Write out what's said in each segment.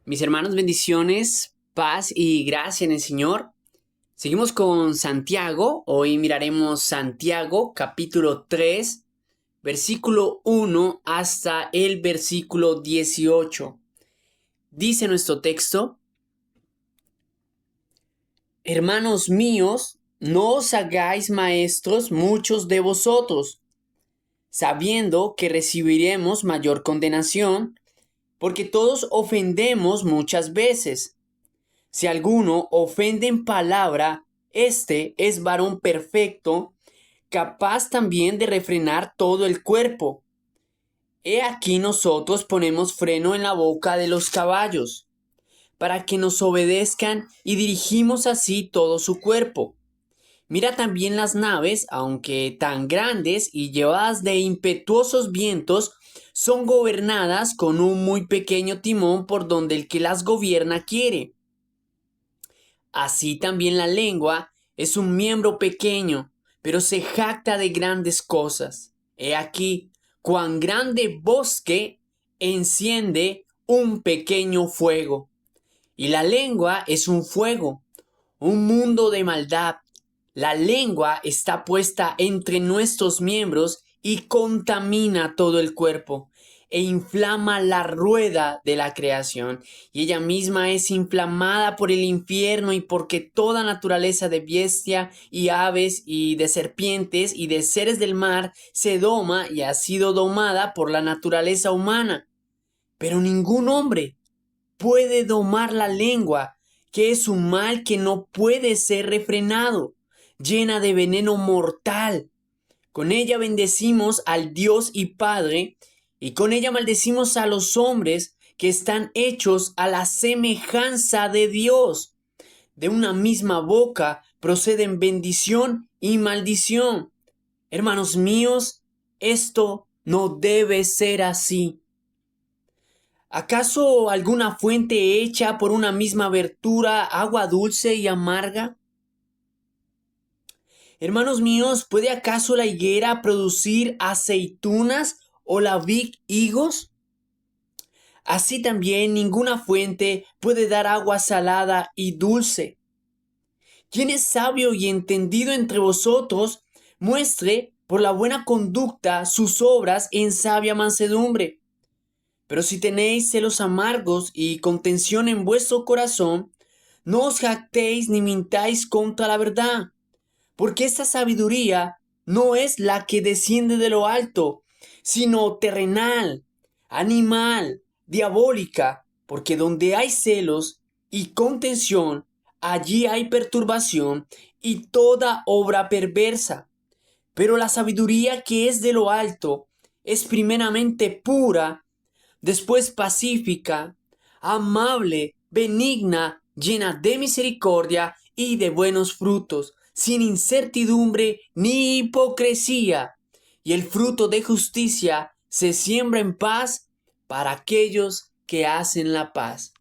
Mis hermanos, bendiciones, paz y gracia en el Señor. Seguimos con Santiago. Hoy miraremos Santiago capítulo 3, versículo 1 hasta el versículo 18. Dice nuestro texto: Hermanos míos, no os hagáis maestros muchos de vosotros, sabiendo que recibiremos mayor condenación, porque todos ofendemos muchas veces. Si alguno ofende en palabra, este es varón perfecto, capaz también de refrenar todo el cuerpo. He aquí nosotros ponemos freno en la boca de los caballos, para que nos obedezcan y dirigimos así todo su cuerpo. Mira también las naves, aunque tan grandes y llevadas de impetuosos vientos, son gobernadas con un muy pequeño timón por donde el que las gobierna quiere. Así también la lengua es un miembro pequeño, pero se jacta de grandes cosas. He aquí cuán grande bosque enciende un pequeño fuego. Y la lengua es un fuego, un mundo de maldad. La lengua está puesta entre nuestros miembros y contamina todo el cuerpo e inflama la rueda de la creación, y ella misma es inflamada por el infierno, y porque toda naturaleza de bestia y aves y de serpientes y de seres del mar se doma y ha sido domada por la naturaleza humana. Pero ningún hombre puede domar la lengua, que es un mal que no puede ser refrenado, llena de veneno mortal. Con ella bendecimos al Dios y Padre, y con ella maldecimos a los hombres que están hechos a la semejanza de Dios. De una misma boca proceden bendición y maldición. Hermanos míos, esto no debe ser así. ¿Acaso alguna fuente hecha por una misma abertura, agua dulce y amarga? Hermanos míos, ¿puede acaso la higuera producir aceitunas o la vid higos? Así también ninguna fuente puede dar agua salada y dulce. Quien es sabio y entendido entre vosotros, muestre por la buena conducta sus obras en sabia mansedumbre. Pero si tenéis celos amargos y contención en vuestro corazón, no os jactéis ni mintáis contra la verdad, porque esta sabiduría no es la que desciende de lo alto, sino terrenal, animal, diabólica, porque donde hay celos y contención, allí hay perturbación y toda obra perversa. Pero la sabiduría que es de lo alto es primeramente pura, después pacífica, amable, benigna, llena de misericordia y de buenos frutos, sin incertidumbre ni hipocresía. Y el fruto de justicia se siembra en paz para aquellos que hacen la paz.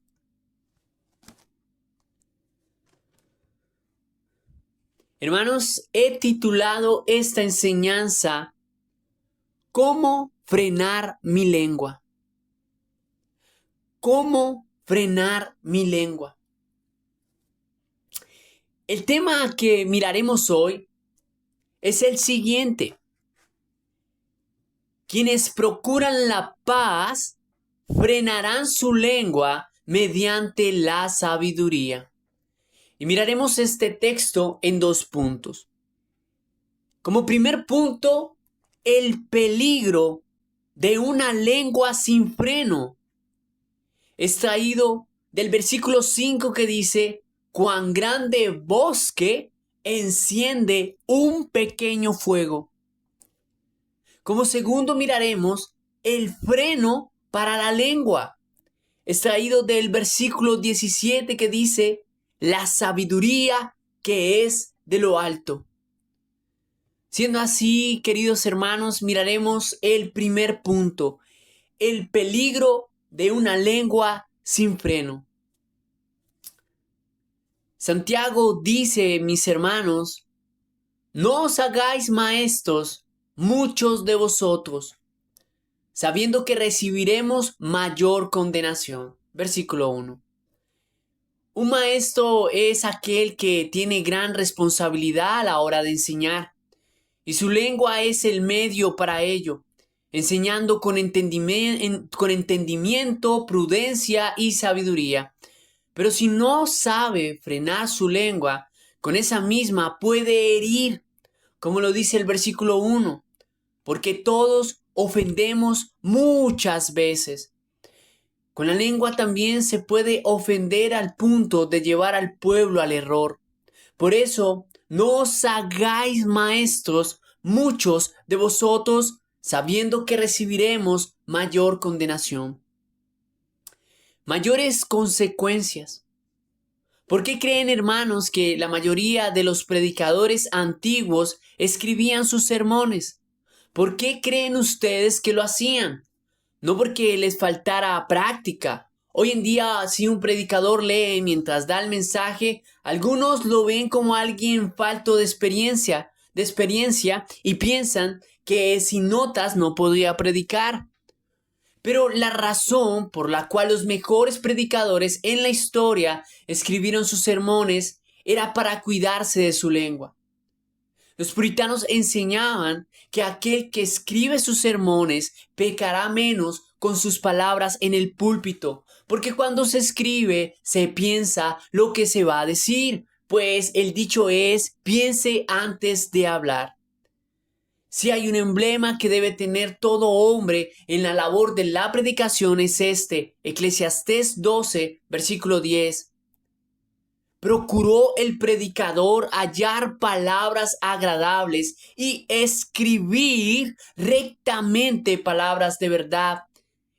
Hermanos, he titulado esta enseñanza ¿Cómo frenar mi lengua? ¿Cómo frenar mi lengua? El tema que miraremos hoy es el siguiente. Quienes procuran la paz frenarán su lengua mediante la sabiduría. Y miraremos este texto en dos puntos. Como primer punto, el peligro de una lengua sin freno, extraído del versículo 5 que dice: cuán grande bosque enciende un pequeño fuego. Como segundo miraremos el freno para la lengua, extraído del versículo 17 que dice: la sabiduría que es de lo alto. Siendo así, queridos hermanos, miraremos el primer punto, el peligro de una lengua sin freno. Santiago dice, mis hermanos, no os hagáis maestros muchos de vosotros, sabiendo que recibiremos mayor condenación. versículo 1. Un maestro es aquel que tiene gran responsabilidad a la hora de enseñar, y su lengua es el medio para ello, enseñando con entendimiento, prudencia y sabiduría. Pero si no sabe frenar su lengua, con esa misma puede herir, como lo dice el versículo 1, porque todos ofendemos muchas veces. Con la lengua también se puede ofender al punto de llevar al pueblo al error. Por eso, no os hagáis maestros muchos de vosotros, sabiendo que recibiremos mayor condenación. Mayores consecuencias. ¿Por qué creen, hermanos, que la mayoría de los predicadores antiguos escribían sus sermones? ¿Por qué creen ustedes que lo hacían? No porque les faltara práctica. Hoy en día, si un predicador lee mientras da el mensaje, algunos lo ven como alguien falto de experiencia y piensan que sin notas no podría predicar. Pero la razón por la cual los mejores predicadores en la historia escribieron sus sermones era para cuidarse de su lengua. Los puritanos enseñaban que aquel que escribe sus sermones pecará menos con sus palabras en el púlpito, porque cuando se escribe se piensa lo que se va a decir, pues el dicho es piense antes de hablar. Si hay un emblema que debe tener todo hombre en la labor de la predicación es este, Eclesiastés 12, versículo 10. Procuró el predicador hallar palabras agradables y escribir rectamente palabras de verdad.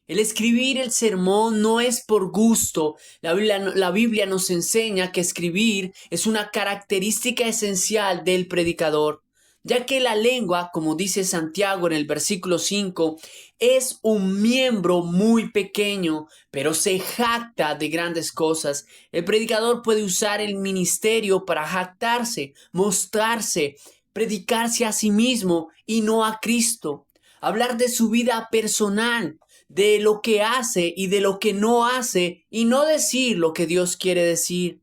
El escribir el sermón no es por gusto. La Biblia nos enseña que escribir es una característica esencial del predicador, ya que la lengua, como dice Santiago en el versículo 5, es un miembro muy pequeño, pero se jacta de grandes cosas. El predicador puede usar el ministerio para jactarse, mostrarse, predicarse a sí mismo y no a Cristo. Hablar de su vida personal, de lo que hace y de lo que no hace, y no decir lo que Dios quiere decir.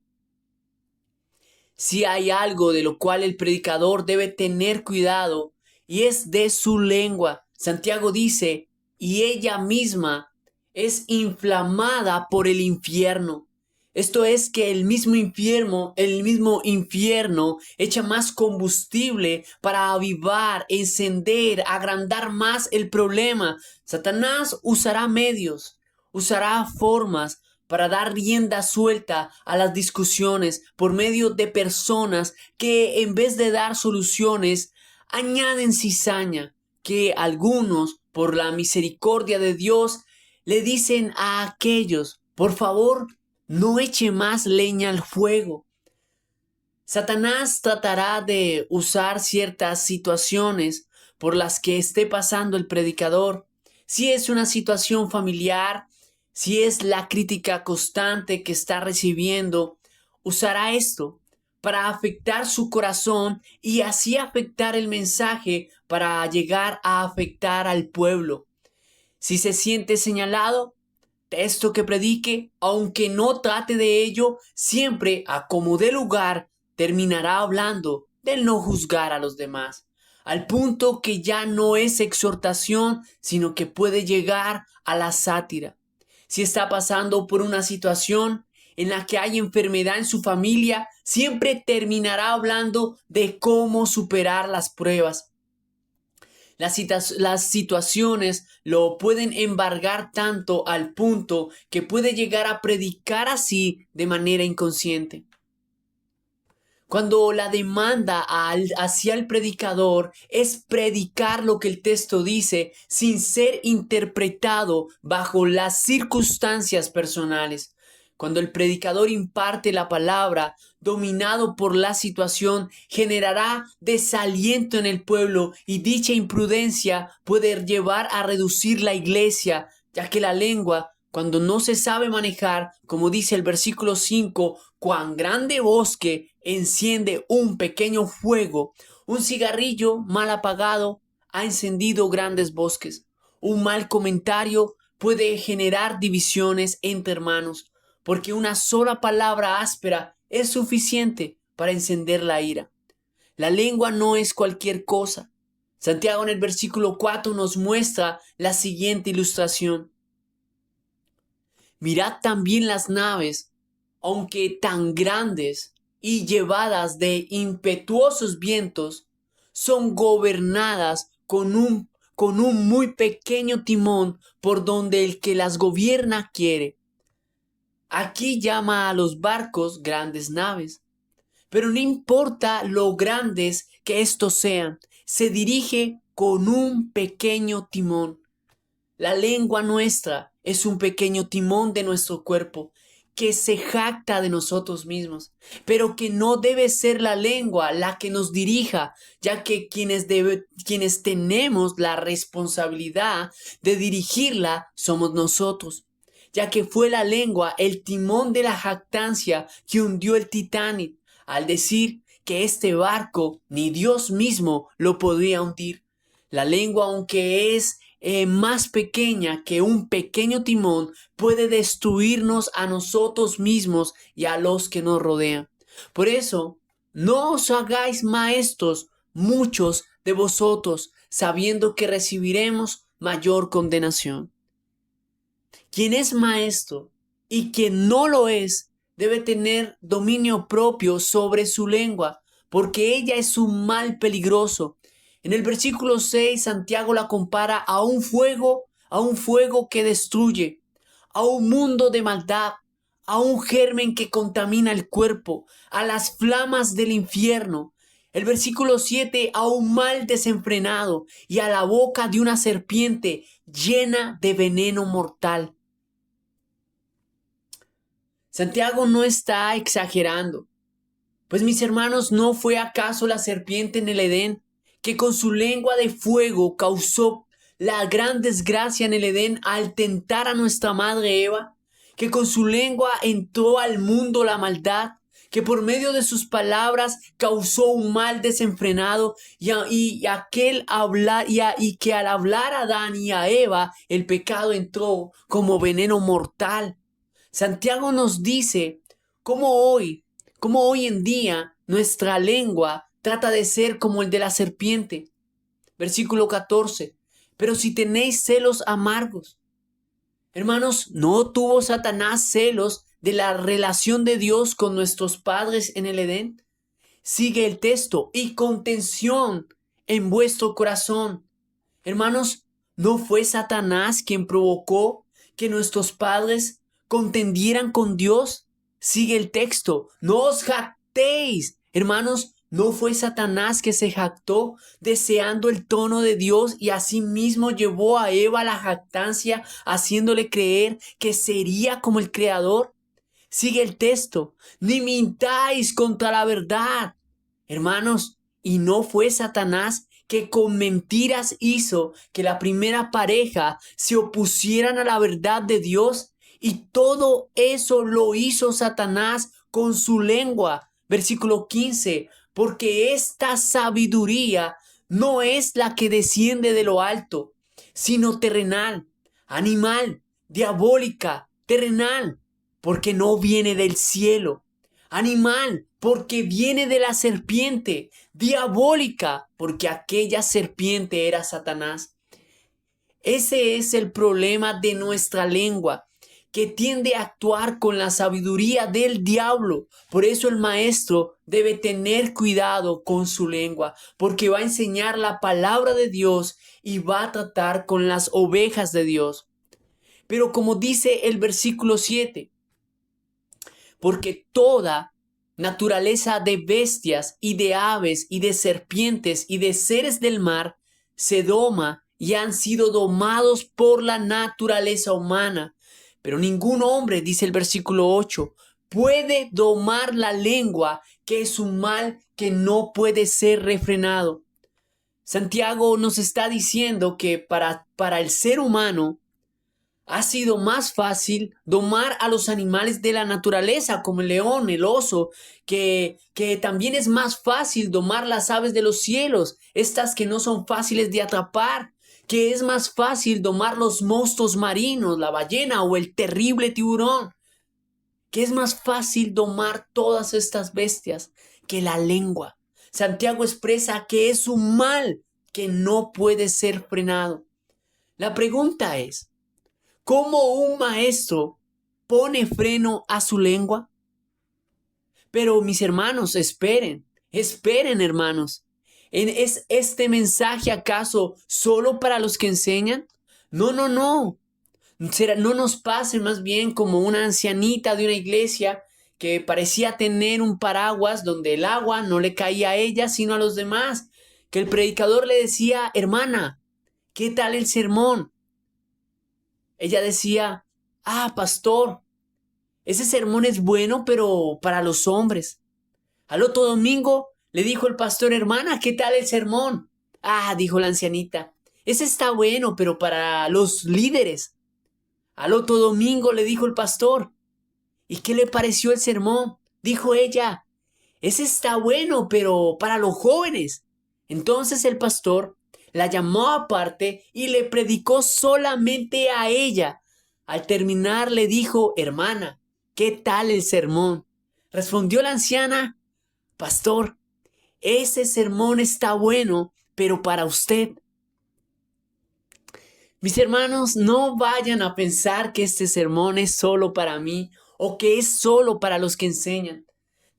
Si hay algo de lo cual el predicador debe tener cuidado, y es de su lengua. Santiago dice, y ella misma es inflamada por el infierno. Esto es que el mismo infierno echa más combustible para avivar, encender, agrandar más el problema. Satanás usará medios, usará formas para dar rienda suelta a las discusiones por medio de personas que en vez de dar soluciones añaden cizaña, que algunos, por la misericordia de Dios, le dicen a aquellos, por favor, no eche más leña al fuego. Satanás tratará de usar ciertas situaciones por las que esté pasando el predicador. Si es una situación familiar, si es la crítica constante que está recibiendo, usará esto para afectar su corazón y así afectar el mensaje para llegar a afectar al pueblo. Si se siente señalado, texto que predique, aunque no trate de ello, siempre a como dé lugar, terminará hablando del no juzgar a los demás, al punto que ya no es exhortación, sino que puede llegar a la sátira. Si está pasando por una situación en la que hay enfermedad en su familia, siempre terminará hablando de cómo superar las pruebas. Las situaciones lo pueden embargar tanto al punto que puede llegar a predicar así de manera inconsciente. Cuando la demanda hacia el predicador es predicar lo que el texto dice sin ser interpretado bajo las circunstancias personales. Cuando el predicador imparte la palabra, dominado por la situación, generará desaliento en el pueblo y dicha imprudencia puede llevar a reducir la iglesia, ya que la lengua, cuando no se sabe manejar, como dice el versículo 5, cuán grande bosque enciende un pequeño fuego, un cigarrillo mal apagado ha encendido grandes bosques, un mal comentario puede generar divisiones entre hermanos, porque una sola palabra áspera es suficiente para encender la ira. La lengua no es cualquier cosa. Santiago en el versículo 4 nos muestra la siguiente ilustración. Mirad también las naves, aunque tan grandes y llevadas de impetuosos vientos, son gobernadas con un muy pequeño timón por donde el que las gobierna quiere. Aquí llama a los barcos grandes naves, pero no importa lo grandes que estos sean, se dirige con un pequeño timón. La lengua nuestra es un pequeño timón de nuestro cuerpo que se jacta de nosotros mismos, pero que no debe ser la lengua la que nos dirija, ya que quienes tenemos la responsabilidad de dirigirla somos nosotros, ya que fue la lengua el timón de la jactancia que hundió el Titanic, al decir que este barco ni Dios mismo lo podría hundir. La lengua, aunque es más pequeña que un pequeño timón, puede destruirnos a nosotros mismos y a los que nos rodean. Por eso, no os hagáis maestros muchos de vosotros, sabiendo que recibiremos mayor condenación. Quien es maestro y quien no lo es, debe tener dominio propio sobre su lengua, porque ella es un mal peligroso. En el versículo 6, Santiago la compara a un fuego que destruye, a un mundo de maldad, a un germen que contamina el cuerpo, a las flamas del infierno. El versículo 7, a un mal desenfrenado y a la boca de una serpiente llena de veneno mortal. Santiago no está exagerando, pues mis hermanos, ¿no fue acaso la serpiente en el Edén que con su lengua de fuego causó la gran desgracia en el Edén al tentar a nuestra madre Eva? Que con su lengua entró al mundo la maldad, que por medio de sus palabras causó un mal desenfrenado y que al hablar a Adán y a Eva el pecado entró como veneno mortal. Santiago nos dice cómo hoy en día nuestra lengua trata de ser como el de la serpiente. Versículo 14. Pero si tenéis celos amargos. Hermanos, ¿no tuvo Satanás celos de la relación de Dios con nuestros padres en el Edén? Sigue el texto, y contención en vuestro corazón. Hermanos, ¿no fue Satanás quien provocó que nuestros padres contendieran con Dios? Sigue el texto, no os jactéis. Hermanos, ¿no fue Satanás que se jactó deseando el trono de Dios y asimismo llevó a Eva a la jactancia, haciéndole creer que sería como el Creador? Sigue el texto, ni mintáis contra la verdad. Hermanos, ¿y no fue Satanás que con mentiras hizo que la primera pareja se opusieran a la verdad de Dios? Y todo eso lo hizo Satanás con su lengua. Versículo 15, porque esta sabiduría no es la que desciende de lo alto, sino terrenal, animal, diabólica, terrenal, porque no viene del cielo. Animal, porque viene de la serpiente. Diabólica, porque aquella serpiente era Satanás. Ese es el problema de nuestra lengua, que tiende a actuar con la sabiduría del diablo. Por eso el maestro debe tener cuidado con su lengua, porque va a enseñar la palabra de Dios y va a tratar con las ovejas de Dios. Pero como dice el versículo 7, porque toda naturaleza de bestias y de aves y de serpientes y de seres del mar se doma y han sido domados por la naturaleza humana. Pero ningún hombre, dice el versículo 8, puede domar la lengua, que es un mal que no puede ser refrenado. Santiago nos está diciendo que para el ser humano ha sido más fácil domar a los animales de la naturaleza, como el león, el oso, que también es más fácil domar las aves de los cielos, estas que no son fáciles de atrapar, que es más fácil domar los monstruos marinos, la ballena o el terrible tiburón, que es más fácil domar todas estas bestias que la lengua. Santiago expresa que es un mal que no puede ser frenado. La pregunta es, ¿cómo un maestro pone freno a su lengua? Pero mis hermanos, esperen hermanos. ¿Es este mensaje acaso solo para los que enseñan? No, no, no. No nos pase más bien como una ancianita de una iglesia que parecía tener un paraguas donde el agua no le caía a ella sino a los demás. Que el predicador le decía, hermana, ¿qué tal el sermón? Ella decía, pastor, ese sermón es bueno pero para los hombres. Al otro domingo le dijo el pastor, hermana, ¿qué tal el sermón? Dijo la ancianita, ese está bueno pero para los líderes. Al otro domingo le dijo el pastor, ¿y qué le pareció el sermón? Dijo ella, ese está bueno, pero para los jóvenes. Entonces el pastor la llamó aparte y le predicó solamente a ella. Al terminar le dijo, hermana, ¿qué tal el sermón? Respondió la anciana, pastor, ese sermón está bueno, pero para usted. Mis hermanos, no vayan a pensar que este sermón es solo para mí o que es solo para los que enseñan.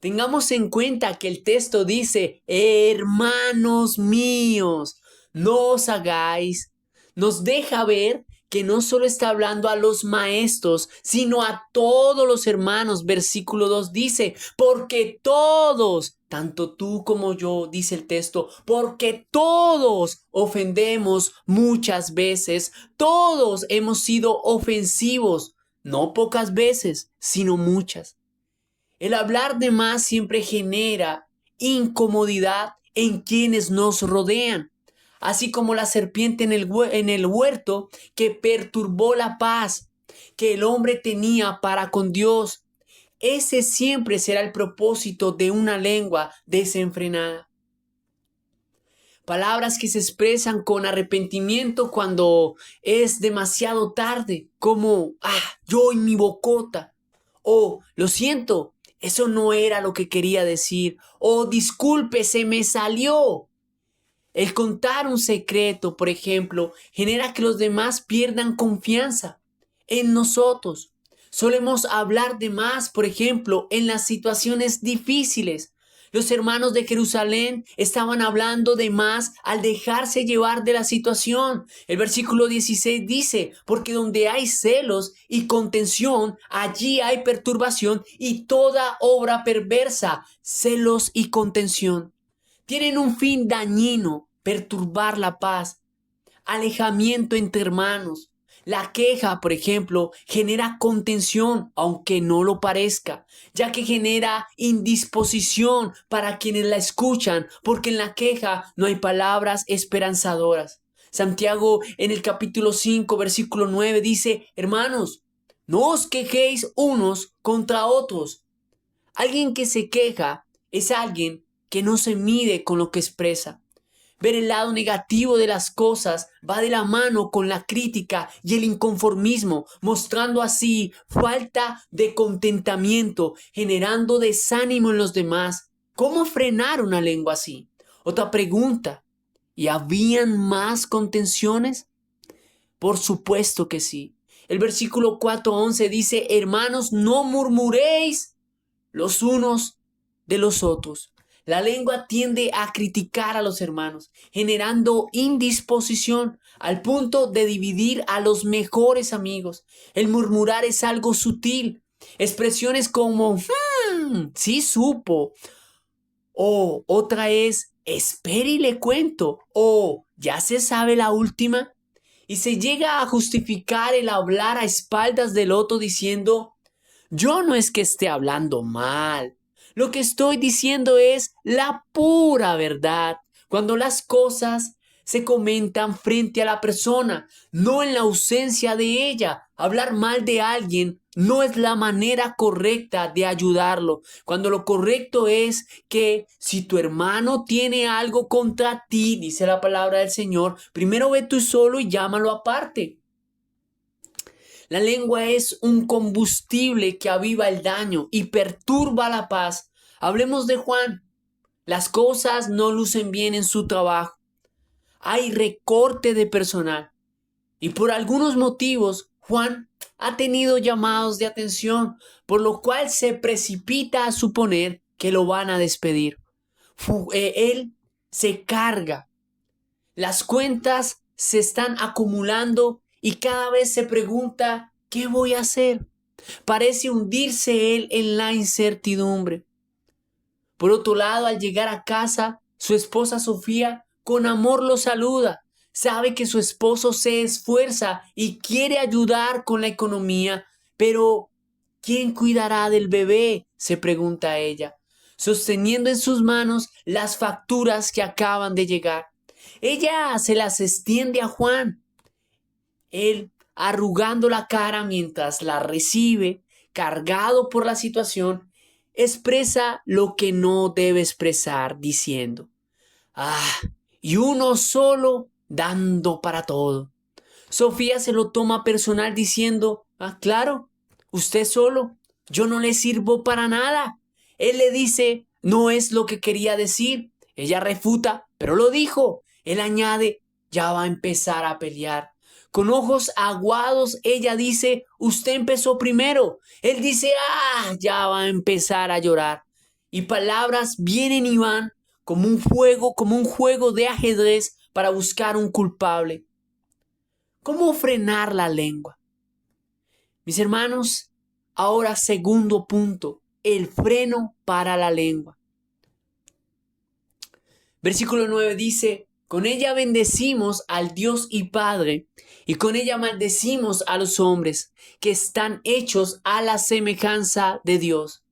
Tengamos en cuenta que el texto dice, hermanos míos, no os hagáis. Nos deja ver que no solo está hablando a los maestros, sino a todos los hermanos. Versículo 2 dice, porque todos, tanto tú como yo, dice el texto, porque todos ofendemos muchas veces, todos hemos sido ofensivos, no pocas veces, sino muchas. El hablar de más siempre genera incomodidad en quienes nos rodean, así como la serpiente en el huerto que perturbó la paz que el hombre tenía para con Dios. Ese siempre será el propósito de una lengua desenfrenada. Palabras que se expresan con arrepentimiento cuando es demasiado tarde, como, yo y mi bocota, o lo siento, eso no era lo que quería decir, o disculpe, se me salió. El contar un secreto, por ejemplo, genera que los demás pierdan confianza en nosotros. Solemos hablar de más, por ejemplo, en las situaciones difíciles. Los hermanos de Jerusalén estaban hablando de más al dejarse llevar de la situación. El versículo 16 dice, porque donde hay celos y contención, allí hay perturbación y toda obra perversa, celos y contención. Tienen un fin dañino, perturbar la paz, alejamiento entre hermanos. La queja, por ejemplo, genera contención, aunque no lo parezca, ya que genera indisposición para quienes la escuchan, porque en la queja no hay palabras esperanzadoras. Santiago en el capítulo 5, versículo 9 dice, hermanos, no os quejéis unos contra otros. Alguien que se queja es alguien que no se mide con lo que expresa. Ver el lado negativo de las cosas va de la mano con la crítica y el inconformismo, mostrando así falta de contentamiento, generando desánimo en los demás. ¿Cómo frenar una lengua así? Otra pregunta, ¿y habían más contenciones? Por supuesto que sí. El versículo 4:11 dice, hermanos, no murmuréis los unos de los otros. La lengua tiende a criticar a los hermanos, generando indisposición al punto de dividir a los mejores amigos. El murmurar es algo sutil. Expresiones como, sí supo. O otra es, espere y le cuento. O ya se sabe la última. Y se llega a justificar el hablar a espaldas del otro diciendo, yo no es que esté hablando mal. Lo que estoy diciendo es la pura verdad. Cuando las cosas se comentan frente a la persona, no en la ausencia de ella. Hablar mal de alguien no es la manera correcta de ayudarlo. Cuando lo correcto es que si tu hermano tiene algo contra ti, dice la palabra del Señor, primero ve tú solo y llámalo aparte. La lengua es un combustible que aviva el daño y perturba la paz. Hablemos de Juan. Las cosas no lucen bien en su trabajo. Hay recorte de personal. Y por algunos motivos, Juan ha tenido llamados de atención, por lo cual se precipita a suponer que lo van a despedir. Él se carga. Las cuentas se están acumulando y cada vez se pregunta, ¿qué voy a hacer? Parece hundirse él en la incertidumbre. Por otro lado, al llegar a casa, su esposa Sofía con amor lo saluda. Sabe que su esposo se esfuerza y quiere ayudar con la economía, pero ¿quién cuidará del bebé?, se pregunta ella, sosteniendo en sus manos las facturas que acaban de llegar. Ella se las extiende a Juan. Él, arrugando la cara mientras la recibe, cargado por la situación, expresa lo que no debe expresar, diciendo, ah, y uno solo dando para todo. Sofía se lo toma personal diciendo, claro, usted solo, yo no le sirvo para nada. Él le dice, no es lo que quería decir. Ella refuta, pero lo dijo. Él añade, ya va a empezar a pelear. Con ojos aguados, ella dice, usted empezó primero. Él dice, ya va a empezar a llorar. Y palabras vienen y van como un juego de ajedrez para buscar un culpable. ¿Cómo frenar la lengua? Mis hermanos, ahora segundo punto, el freno para la lengua. Versículo 9 dice, con ella bendecimos al Dios y Padre, y con ella maldecimos a los hombres, que están hechos a la semejanza de Dios.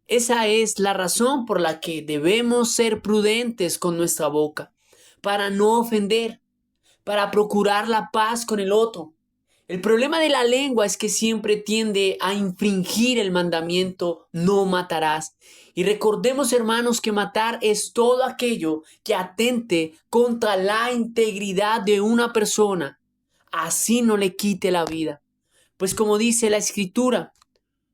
Esa es la razón por la que debemos ser prudentes con nuestra boca, para no ofender, para procurar la paz con el otro. El problema de la lengua es que siempre tiende a infringir el mandamiento no matarás. Y recordemos, hermanos, que matar es todo aquello que atente contra la integridad de una persona. Así no le quite la vida. Pues como dice la Escritura,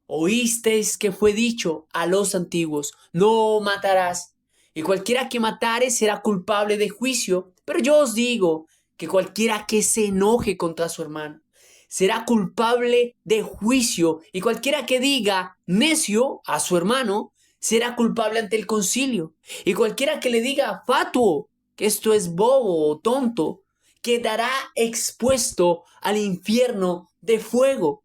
oísteis que fue dicho a los antiguos, no matarás. Y cualquiera que matare será culpable de juicio. Pero yo os digo que cualquiera que se enoje contra su hermano será culpable de juicio, y cualquiera que diga necio a su hermano será culpable ante el concilio, y cualquiera que le diga fatuo, que esto es bobo o tonto, quedará expuesto al infierno de fuego.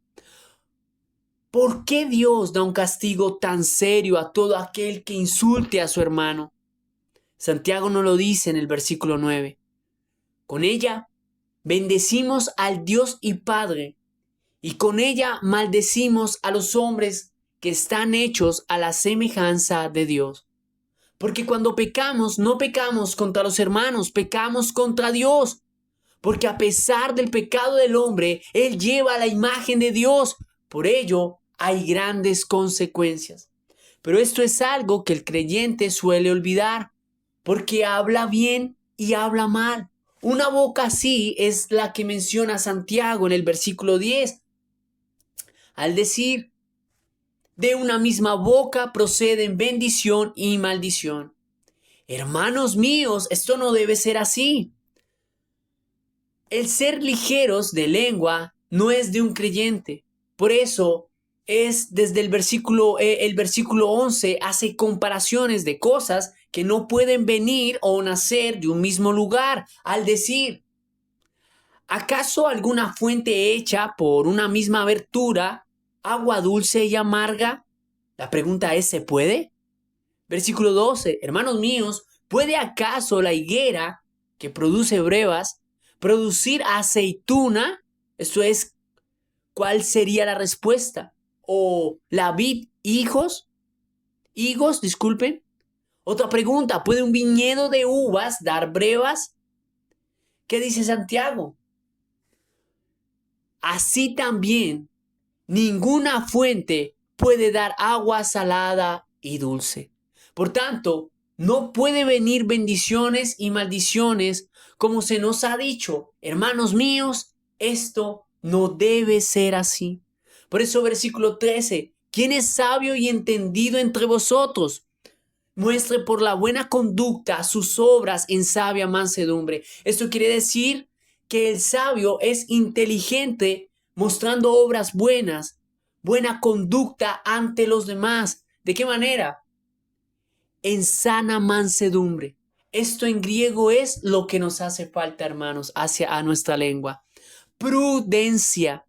¿Por qué Dios da un castigo tan serio a todo aquel que insulte a su hermano? Santiago nos lo dice en el versículo 9. Con ella bendecimos al Dios y Padre, y con ella maldecimos a los hombres que están hechos a la semejanza de Dios. Porque cuando pecamos, no pecamos contra los hermanos, pecamos contra Dios. Porque a pesar del pecado del hombre, Él lleva la imagen de Dios. Por ello, hay grandes consecuencias. Pero esto es algo que el creyente suele olvidar, porque habla bien y habla mal. Una boca así es la que menciona Santiago en el versículo 10. Al decir, de una misma boca proceden bendición y maldición. Hermanos míos, esto no debe ser así. El ser ligeros de lengua no es de un creyente. Por eso es desde el versículo 11 hace comparaciones de cosas que no pueden venir o nacer de un mismo lugar, al decir, ¿acaso alguna fuente hecha por una misma abertura, agua dulce y amarga? La pregunta es, ¿se puede? Versículo 12, hermanos míos, ¿puede acaso la higuera que produce brevas producir aceituna? Esto es, ¿cuál sería la respuesta? ¿O la vid higos? Disculpen. Otra pregunta, ¿puede un viñedo de uvas dar brevas? ¿Qué dice Santiago? Así también Ninguna fuente puede dar agua salada y dulce. Por tanto, no puede venir bendiciones y maldiciones como se nos ha dicho. Hermanos míos, esto no debe ser así. Por eso versículo 13, ¿quién es sabio y entendido entre vosotros? Muestre por la buena conducta sus obras en sabia mansedumbre. Esto quiere decir que el sabio es inteligente mostrando obras buenas, buena conducta ante los demás. ¿De qué manera? En sana mansedumbre. Esto en griego es lo que nos hace falta, hermanos, hacia a nuestra lengua. Prudencia.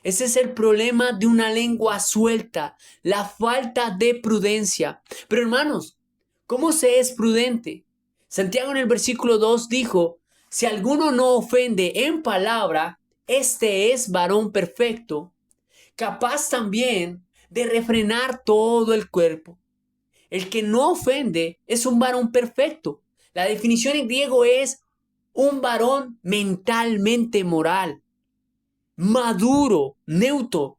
Ese es el problema de una lengua suelta, la falta de prudencia. Pero hermanos, ¿cómo se es prudente? Santiago en el versículo 2 dijo, si alguno no ofende en palabra, este es varón perfecto, capaz también de refrenar todo el cuerpo. El que no ofende es un varón perfecto. La definición en griego es un varón mentalmente moral, maduro, neutro.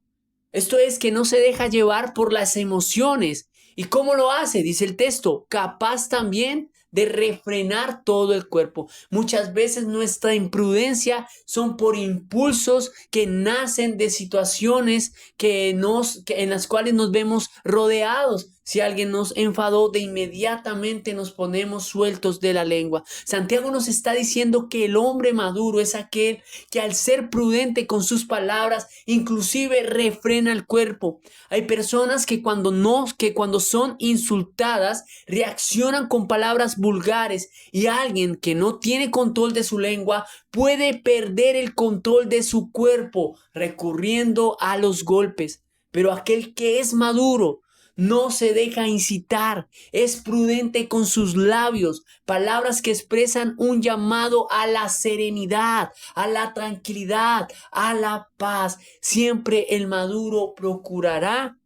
Esto es que no se deja llevar por las emociones. ¿Y cómo lo hace? Dice el texto, capaz también de refrenar todo el cuerpo. Muchas veces nuestra imprudencia son por impulsos que nacen de situaciones en las cuales nos vemos rodeados. Si alguien nos enfadó, de inmediatamente nos ponemos sueltos de la lengua. Santiago nos está diciendo que el hombre maduro es aquel que al ser prudente con sus palabras, inclusive refrena el cuerpo. Hay personas que cuando son insultadas, reaccionan con palabras vulgares, y alguien que no tiene control de su lengua puede perder el control de su cuerpo recurriendo a los golpes. Pero aquel que es maduro no se deja incitar, es prudente con sus labios, palabras que expresan un llamado a la serenidad, a la tranquilidad, a la paz. Siempre el maduro procurará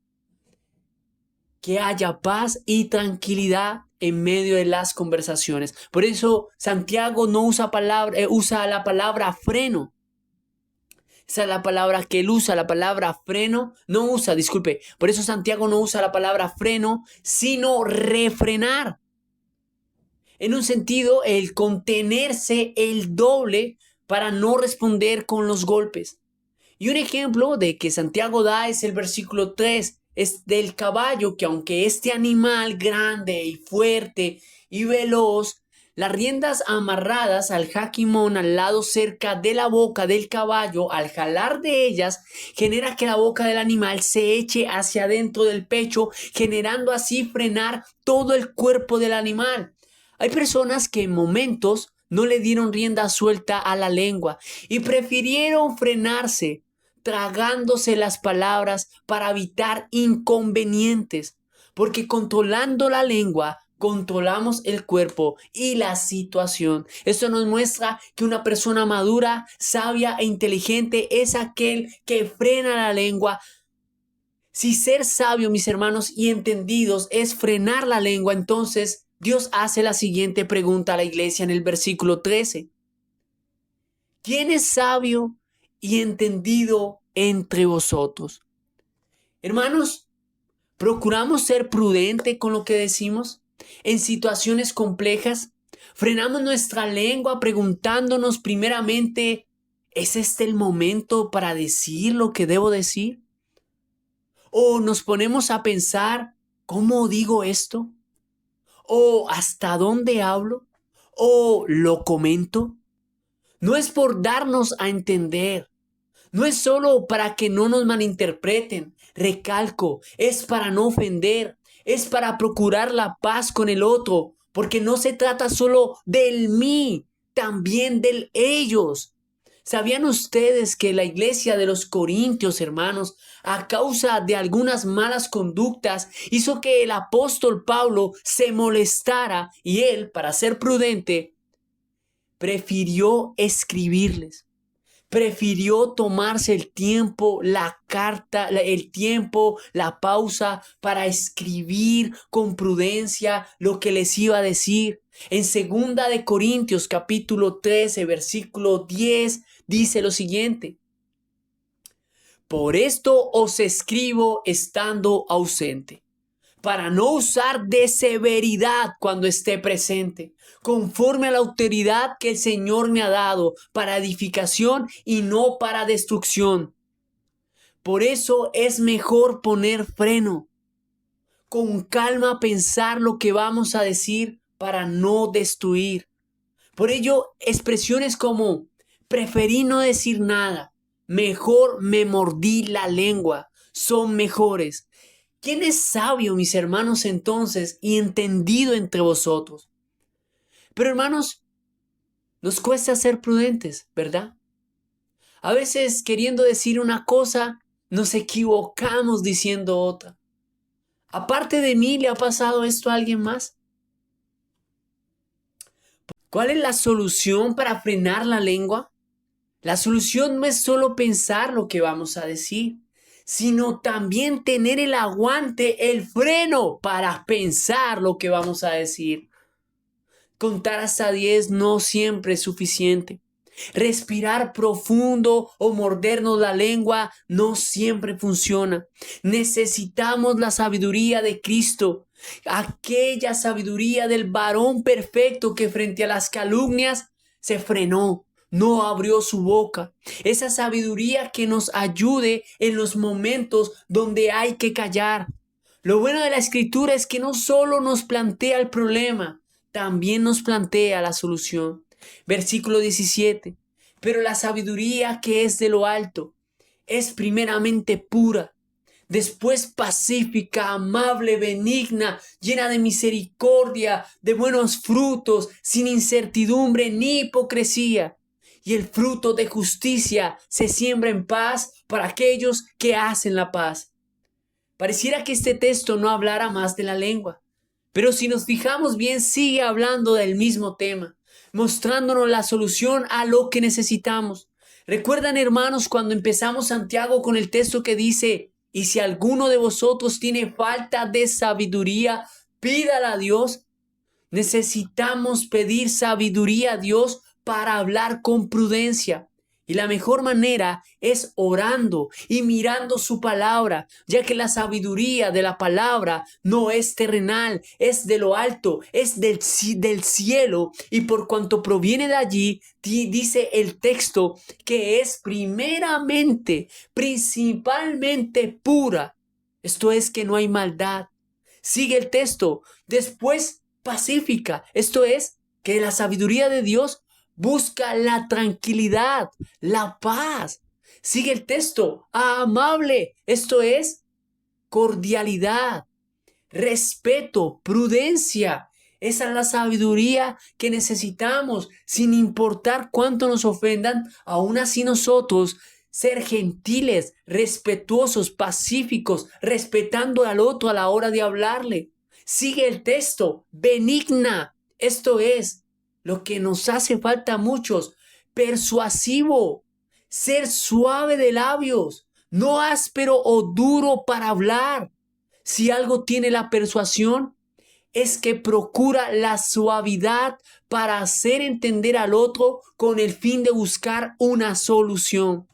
que haya paz y tranquilidad en medio de las conversaciones. Por eso Santiago no usa la palabra freno. Esa es la palabra que él usa, la palabra freno, no usa, disculpe. Por eso Santiago no usa la palabra freno, sino refrenar. En un sentido, el contenerse el doble para no responder con los golpes. Y un ejemplo de que Santiago da es el versículo 3, es del caballo, que aunque este animal grande y fuerte y veloz, las riendas amarradas al jaquimón al lado cerca de la boca del caballo, al jalar de ellas, genera que la boca del animal se eche hacia adentro del pecho, generando así frenar todo el cuerpo del animal. Hay personas que en momentos no le dieron rienda suelta a la lengua y prefirieron frenarse, tragándose las palabras para evitar inconvenientes, porque controlando la lengua controlamos el cuerpo y la situación. Esto nos muestra que una persona madura, sabia e inteligente es aquel que frena la lengua. Si ser sabio, mis hermanos, y entendidos es frenar la lengua, entonces Dios hace la siguiente pregunta a la iglesia en el versículo 13. ¿Quién es sabio y entendido entre vosotros? Hermanos, ¿procuramos ser prudentes con lo que decimos en situaciones complejas? ¿Frenamos nuestra lengua preguntándonos primeramente, ¿es este el momento para decir lo que debo decir? ¿O nos ponemos a pensar, ¿cómo digo esto? ¿O hasta dónde hablo? ¿O lo comento? No es por darnos a entender. No es solo para que no nos malinterpreten. Recalco, es para no ofender. Es para procurar la paz con el otro. Porque no se trata solo del mí, también del ellos. ¿Sabían ustedes que la iglesia de los Corintios, hermanos, a causa de algunas malas conductas, hizo que el apóstol Pablo se molestara y él, para ser prudente, prefirió escribirles? Prefirió tomarse el tiempo, la pausa para escribir con prudencia lo que les iba a decir. En 2 capítulo 13, versículo 10, dice lo siguiente: Por esto os escribo estando ausente, para no usar de severidad cuando esté presente, conforme a la autoridad que el Señor me ha dado, para edificación y no para destrucción. Por eso es mejor poner freno, con calma pensar lo que vamos a decir para no destruir. Por ello, expresiones como preferí no decir nada, mejor me mordí la lengua, son mejores. ¿Quién es sabio, mis hermanos, entonces, y entendido entre vosotros? Pero hermanos, nos cuesta ser prudentes, ¿verdad? A veces queriendo decir una cosa, nos equivocamos diciendo otra. Aparte de mí, ¿le ha pasado esto a alguien más? ¿Cuál es la solución para frenar la lengua? La solución no es solo pensar lo que vamos a decir, sino también tener el aguante, el freno para pensar lo que vamos a decir. Contar hasta 10 no siempre es suficiente. Respirar profundo o mordernos la lengua no siempre funciona. Necesitamos la sabiduría de Cristo, aquella sabiduría del varón perfecto que frente a las calumnias se frenó, no abrió su boca. Esa sabiduría que nos ayude en los momentos donde hay que callar. Lo bueno de la escritura es que no solo nos plantea el problema, también nos plantea la solución. Versículo 17. Pero la sabiduría que es de lo alto es primeramente pura, después pacífica, amable, benigna, llena de misericordia, de buenos frutos, sin incertidumbre ni hipocresía. Y el fruto de justicia se siembra en paz para aquellos que hacen la paz. Pareciera que este texto no hablara más de la lengua, pero si nos fijamos bien sigue hablando del mismo tema, mostrándonos la solución a lo que necesitamos. ¿Recuerdan, hermanos, cuando empezamos Santiago con el texto que dice, y si alguno de vosotros tiene falta de sabiduría, pídala a Dios? Necesitamos pedir sabiduría a Dios para hablar con prudencia. Y la mejor manera es orando y mirando su palabra, ya que la sabiduría de la palabra no es terrenal, es de lo alto, es del cielo. Y por cuanto proviene de allí, dice el texto que es primeramente, principalmente pura. Esto es que no hay maldad. Sigue el texto. Después pacífica. Esto es que la sabiduría de Dios busca la tranquilidad, la paz. Sigue el texto, amable. Esto es cordialidad, respeto, prudencia. Esa es la sabiduría que necesitamos, sin importar cuánto nos ofendan, aún así nosotros ser gentiles, respetuosos, pacíficos, respetando al otro a la hora de hablarle. Sigue el texto, benigna. Esto es lo que nos hace falta a muchos, persuasivo, ser suave de labios, no áspero o duro para hablar. Si algo tiene la persuasión, es que procura la suavidad para hacer entender al otro con el fin de buscar una solución.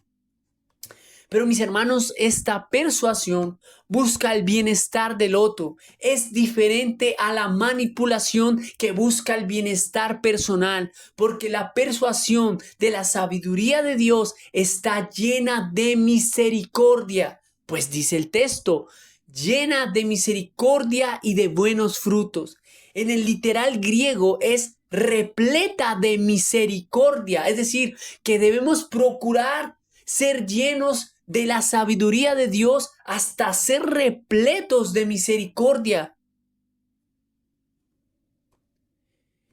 Pero mis hermanos, esta persuasión busca el bienestar del otro. Es diferente a la manipulación que busca el bienestar personal, porque la persuasión de la sabiduría de Dios está llena de misericordia. Pues dice el texto, llena de misericordia y de buenos frutos. En el literal griego es repleta de misericordia, es decir, que debemos procurar ser llenos de la sabiduría de Dios hasta ser repletos de misericordia.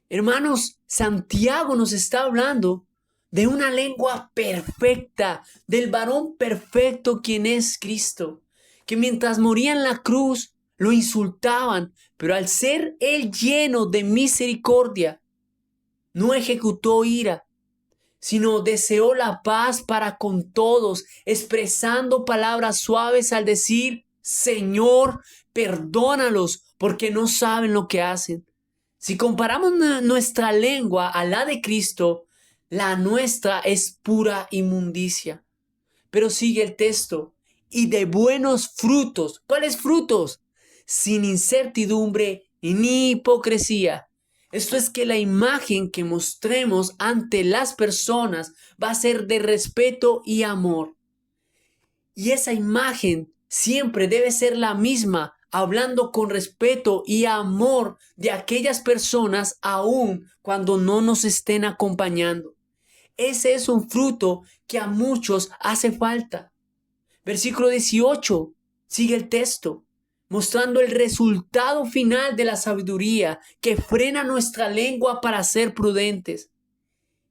Hermanos, Santiago nos está hablando de una lengua perfecta, del varón perfecto quien es Cristo, que mientras moría en la cruz lo insultaban, pero al ser él lleno de misericordia, no ejecutó ira, sino deseó la paz para con todos, expresando palabras suaves al decir, Señor, perdónalos porque no saben lo que hacen. Si comparamos nuestra lengua a la de Cristo, la nuestra es pura inmundicia. Pero sigue el texto. Y de buenos frutos. ¿Cuáles frutos? Sin incertidumbre ni hipocresía. Esto es que la imagen que mostremos ante las personas va a ser de respeto y amor. Y esa imagen siempre debe ser la misma, hablando con respeto y amor de aquellas personas aun cuando no nos estén acompañando. Ese es un fruto que a muchos hace falta. Versículo 18, sigue el texto, mostrando el resultado final de la sabiduría que frena nuestra lengua para ser prudentes.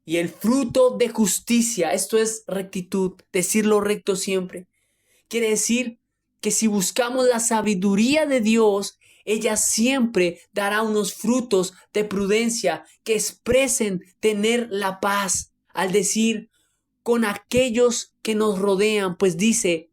Y el fruto de justicia, esto es rectitud, decir lo recto siempre. Quiere decir que si buscamos la sabiduría de Dios, ella siempre dará unos frutos de prudencia que expresen tener la paz. Al decir con aquellos que nos rodean, pues dice,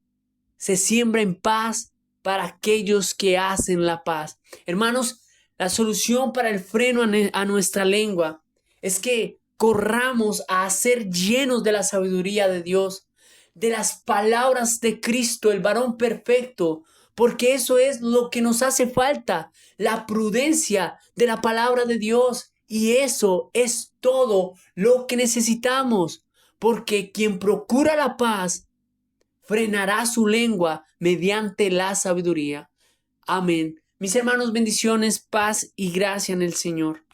se siembra en paz para aquellos que hacen la paz. Hermanos, la solución para el freno a nuestra lengua es que corramos a ser llenos de la sabiduría de Dios, de las palabras de Cristo, el varón perfecto, porque eso es lo que nos hace falta, la prudencia de la palabra de Dios. Y eso es todo lo que necesitamos, porque quien procura la paz frenará su lengua mediante la sabiduría. Amén. Mis hermanos, bendiciones, paz y gracia en el Señor.